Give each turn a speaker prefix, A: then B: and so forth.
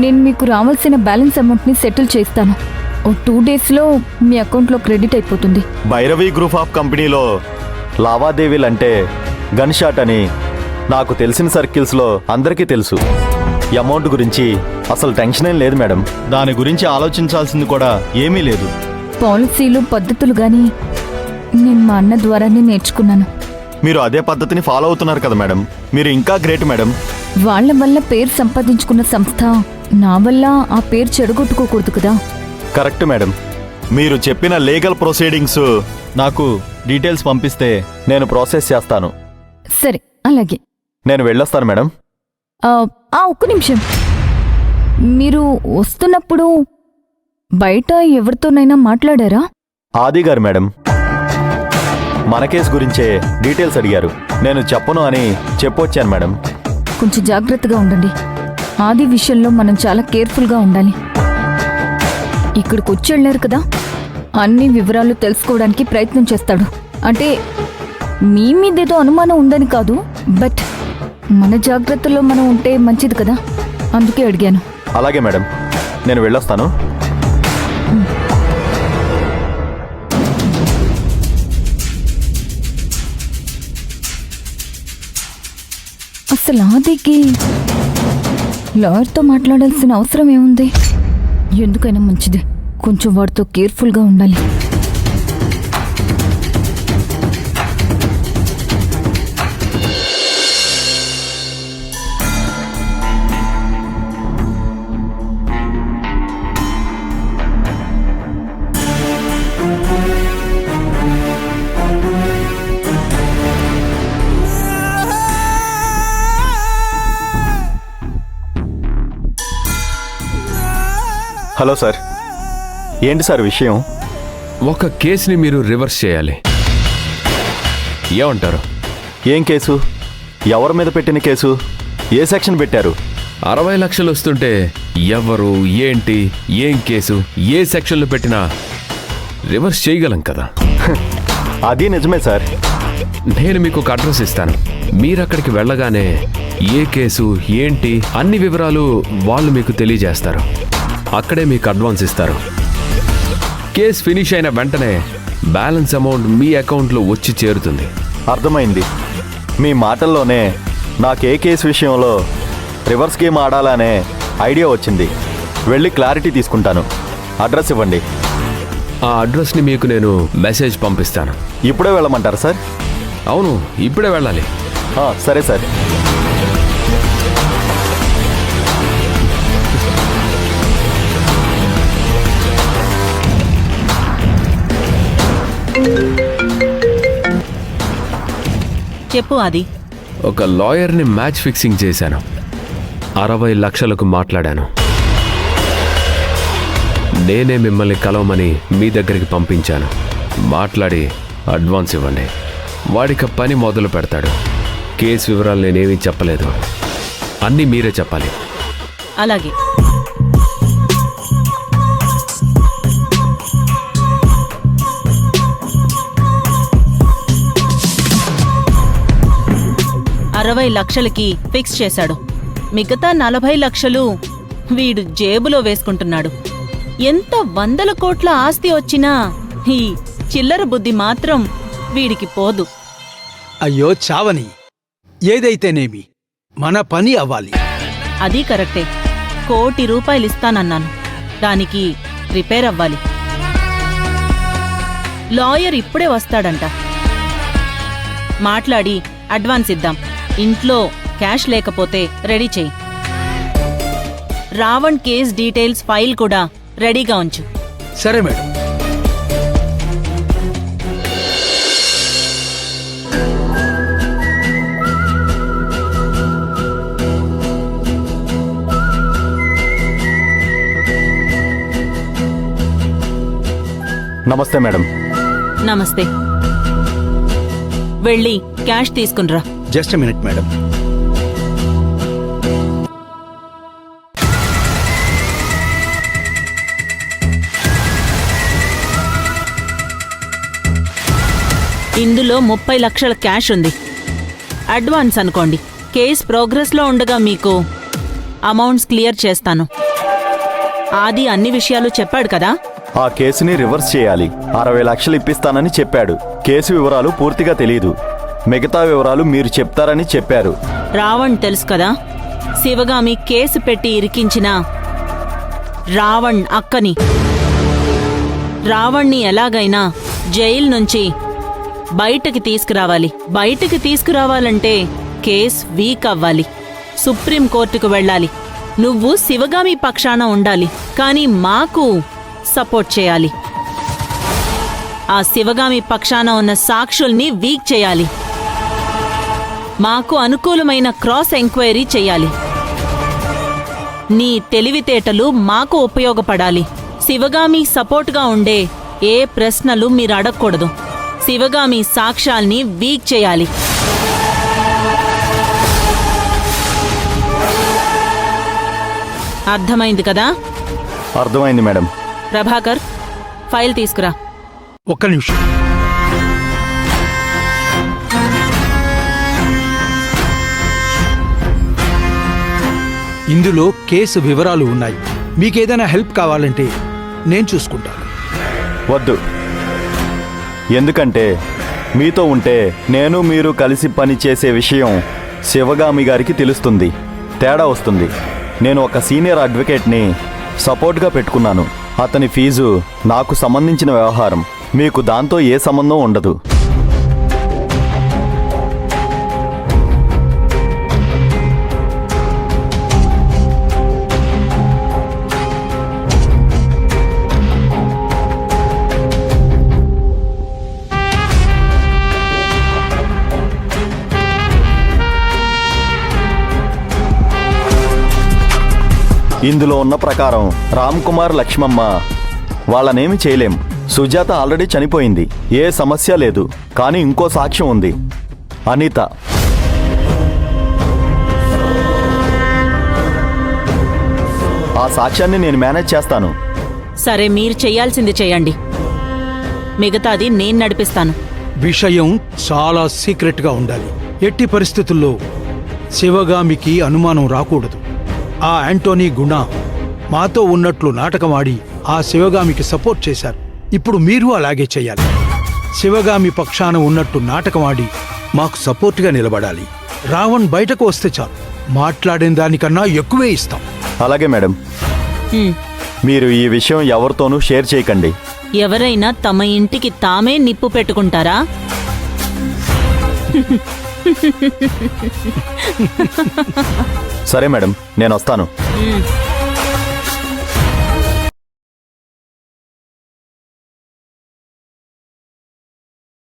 A: నేను మీకు రావాల్సిన బ్యాలెన్స్ అమౌంట్ని సెటిల్ చేస్తాను. ఓ 2 డేస్లో మీ అకౌంట్లో క్రెడిట్ అయిపోతుంది.
B: భైరవి గ్రూప్ ఆఫ్ కంపెనీలో లావాదేవీలంటే గన్ షాట్ అని నాకు తెలిసిన సర్కిల్స్లో అందరికీ తెలుసు. ఈ అమౌంట్ గురించి అసలు టెన్షన్ ఏం లేదు మేడం. దాని గురించి ఆలోచించాల్సింది కూడా ఏమీ లేదు.
A: పాలసీలు పద్ధతులు కానీ నేను మా అన్న ద్వారానే నేర్చుకున్నాను.
B: మీరు అదే పద్ధతిని ఫాలో అవుతున్నారు కదా మేడం. మీరు ఇంకా గ్రేట్ మేడం.
A: వాళ్ళ వల్ల పేరు సంపాదించుకున్న సంస్థ నా వల్ల ఆ పేరు చెడగొట్టుకోకూడదు కదా.
B: Correct madam. మీరు చెప్పిన లీగల్ ప్రొసీడింగ్స్ నాకు డీటెయిల్స్ పంపిస్తే నేను ప్రాసెస్ చేస్తాను.
A: సరే, అలాగే.
B: నేను వెళ్ళొస్తాను మేడం.
A: ఒక్క నిమిషం. మీరు వస్తున్నప్పుడు బయట ఎవరితోనైనా మాట్లాడారా?
B: ఆది గారు మేడం. మన కేసు గురించే డీటెయిల్స్ అడిగారు. నేను చెప్పను అని చెప్పొచ్చాను మేడం.
A: కొంచెం జాగ్రత్తగా ఉండండి. ఆది విషయంలో మనం చాలా కేర్ఫుల్గా ఉండాలి. ఇక్కడికి వచ్చి వెళ్ళారు కదా, అన్ని వివరాలు తెలుసుకోవడానికి ప్రయత్నం చేస్తాడు. అంటే మీ మీదేదో అనుమానం ఉందని కాదు, బట్ మన జాగ్రత్తలో మనం ఉంటే మంచిది కదా, అందుకే అడిగాను.
B: అలాగే మేడం, నేను వెళ్ళొస్తాను.
A: అసలు ఆదికి లాయర్తో మాట్లాడాల్సిన అవసరం ఏముంది? ఎందుకైనా మంచిది, కొంచెం వాడితో కేర్ఫుల్గా ఉండాలి.
B: Hello sir. ఏంటి సార్ విషయం?
C: ఒక కేసుని మీరు రివర్స్ చేయాలి. ఏమంటారు?
B: ఏం కేసు? ఎవరి మీద పెట్టిన కేసు? ఏ సెక్షన్ పెట్టారు?
C: 60 లక్షలు వస్తుంటే ఎవరు, ఏంటి, ఏం కేసు, ఏ సెక్షన్లు పెట్టినా రివర్స్ చేయగలం కదా.
B: అది నిజమే సార్.
C: నేను మీకు ఒక అడ్రస్ ఇస్తాను. మీరు అక్కడికి వెళ్ళగానే ఏ కేసు, ఏంటి, అన్ని వివరాలు వాళ్ళు మీకు తెలియజేస్తారు. అక్కడే మీకు అడ్వాన్స్ ఇస్తారు. కేసు ఫినిష్ అయిన వెంటనే బ్యాలెన్స్ అమౌంట్ మీ అకౌంట్లో వచ్చి చేరుతుంది.
B: అర్థమైంది. మీ మాటల్లోనే నాకు ఏ కేసు విషయంలో రివర్స్ గేమ్ ఆడాలనే ఐడియా వచ్చింది. వెళ్ళి క్లారిటీ తీసుకుంటాను. అడ్రస్ ఇవ్వండి.
C: ఆ అడ్రస్ని మీకు నేను మెసేజ్ పంపిస్తాను.
B: ఇప్పుడే వెళ్ళమంటారా సార్?
C: అవును, ఇప్పుడే వెళ్ళాలి.
B: సరే సార్.
D: చెప్పు ఆది.
C: ఒక లాయర్ని మ్యాచ్ ఫిక్సింగ్ చేశాను. 60 లక్షలకు మాట్లాడాను. నేనే మిమ్మల్ని కలవమని మీ దగ్గరికి పంపించాను. మాట్లాడి అడ్వాన్స్ ఇవ్వండి. వాడిక పని మొదలు పెడతాడు. కేసు వివరాలు నేనేమీ చెప్పలేదు, అన్నీ మీరే చెప్పాలి.
D: అలాగే. $60 లక్షలకి ఫిక్స్ చేశాడు. మిగతా 40 లక్షలు వీడు జేబులో వేసుకుంటున్నాడు. ఎంత 100 కోట్ల ఆస్తి వచ్చినా ఈ చిల్లర బుద్ధి మాత్రం వీడికి పోదు.
E: అయ్యో చావని, ఏదైతేనేమి మన పని అవ్వాలి.
D: అది కరెక్టే. ₹1 కోటి ఇస్తానన్నాను. దానికి ప్రిపేర్ అవ్వాలి. లాయర్ ఇప్పుడే వస్తాడంట. మాట్లాడి అడ్వాన్స్ ఇద్దాం. ఇంట్లో క్యాష్ లేకపోతే రెడీ చెయ్యి. రావణ్ కేస్ డీటెయిల్స్ ఫైల్ కూడా రెడీగా ఉంచు.
E: సరే మేడం.
B: నమస్తే మేడం.
D: నమస్తే. వెళ్ళి క్యాష్ తీసుకునిరా.
E: Just a minute madam.
D: ఇందులో 30 లక్షల క్యాష్ ఉంది. అడ్వాన్స్ అనుకోండి. కేస్ ప్రోగ్రెస్లో ఉండగా మీకు అమౌంట్స్ క్లియర్ చేస్తాను. ఆది అన్ని విషయాలు చెప్పాడు కదా?
B: ఆ కేసుని రివర్స్ చేయాలి. 60 లక్షలు ఇప్పిస్తానని చెప్పాడు. కేసు వివరాలు పూర్తిగా తెలియదు. మిగతా వివరాలు మీరు చెప్తారని చెప్పారు.
D: రావణ్ తెలుసు కదా, శివగామి కేసు పెట్టి ఇరికించిన రావణ్ అక్కని. రావణ్ణి ఎలాగైనా జైలు నుంచి బయటకి తీసుకురావాలి. బయటకి తీసుకురావాలంటే కేస్ వీక్ అవ్వాలి. సుప్రీంకోర్టుకు వెళ్ళాలి. నువ్వు శివగామి పక్షాన ఉండాలి, కానీ మాకు సపోర్ట్ చేయాలి. ఆ శివగామి పక్షాన ఉన్న సాక్షుల్ని వీక్ చేయాలి. మాకు అనుకూలమైన క్రాస్ ఎంక్వైరీ చేయాలి. నీ తెలివితేటలు మాకు ఉపయోగపడాలి. శివగామి సపోర్ట్గా ఉండే ఏ ప్రశ్నలు మీరు అడగకూడదు. శివగామి సాక్ష్యాల్ని వీక్ చేయాలి. అర్థమైంది కదా?
B: అర్థమైంది మేడం.
D: ప్రభాకర్, ఫైల్ తీసుకురా.
E: ఒక్క నిమిషం. ఇందులో కేసు వివరాలు ఉన్నాయి. మీకేదైనా హెల్ప్ కావాలంటే నేను చూసుకుంటాను.
B: వద్దు. ఎందుకంటే మీతో ఉంటే నేను మీరు కలిసి పని చేసే విషయం శివగామి గారికి తెలుస్తుంది. తేడా వస్తుంది. నేను ఒక సీనియర్ అడ్వకేట్ని సపోర్ట్గా పెట్టుకున్నాను. అతని ఫీజు నాకు సంబంధించిన వ్యవహారం. మీకు దాంతో ఏ సంబంధం ఉండదు. ఇందులో ఉన్న ప్రకారం రామ్ కుమార్, లక్ష్మమ్మ వాళ్ళనేమి చేయలేం. సుజాత ఆల్రెడీ చనిపోయింది. ఏ సమస్య లేదు. కానీ ఇంకో సాక్ష్యం ఉంది, అనిత. ఆ సాక్ష్యాన్ని నేను మేనేజ్ చేస్తాను.
D: సరే, మీరు చెయ్యాల్సింది చెయ్యండి. మిగతాది నేను నడిపిస్తాను.
E: విషయం చాలా సీక్రెట్గా ఉండాలి. ఎట్టి పరిస్థితుల్లో శివగామికి అనుమానం రాకూడదు. ఆ యాంటోనీ గుణ మాతో ఉన్నట్లు నాటకమాడి ఆ శివగామికి సపోర్ట్ చేశారు. ఇప్పుడు మీరు అలాగే చేయాలి. శివగామి పక్షాన ఉన్నట్టు నాటకమాడి మాకు సపోర్ట్గా నిలబడాలి. రావణ్ బయటకు వస్తే చాలు, మాట్లాడిన దానికన్నా ఎక్కువే ఇస్తాం.
B: అలాగే మేడం. మీరు ఈ విషయం ఎవరితోనూ షేర్ చేయకండి.
D: ఎవరైనా తమ ఇంటికి తామే నిప్పు పెట్టుకుంటారా?
B: సరే మేడం, నేను వస్తాను.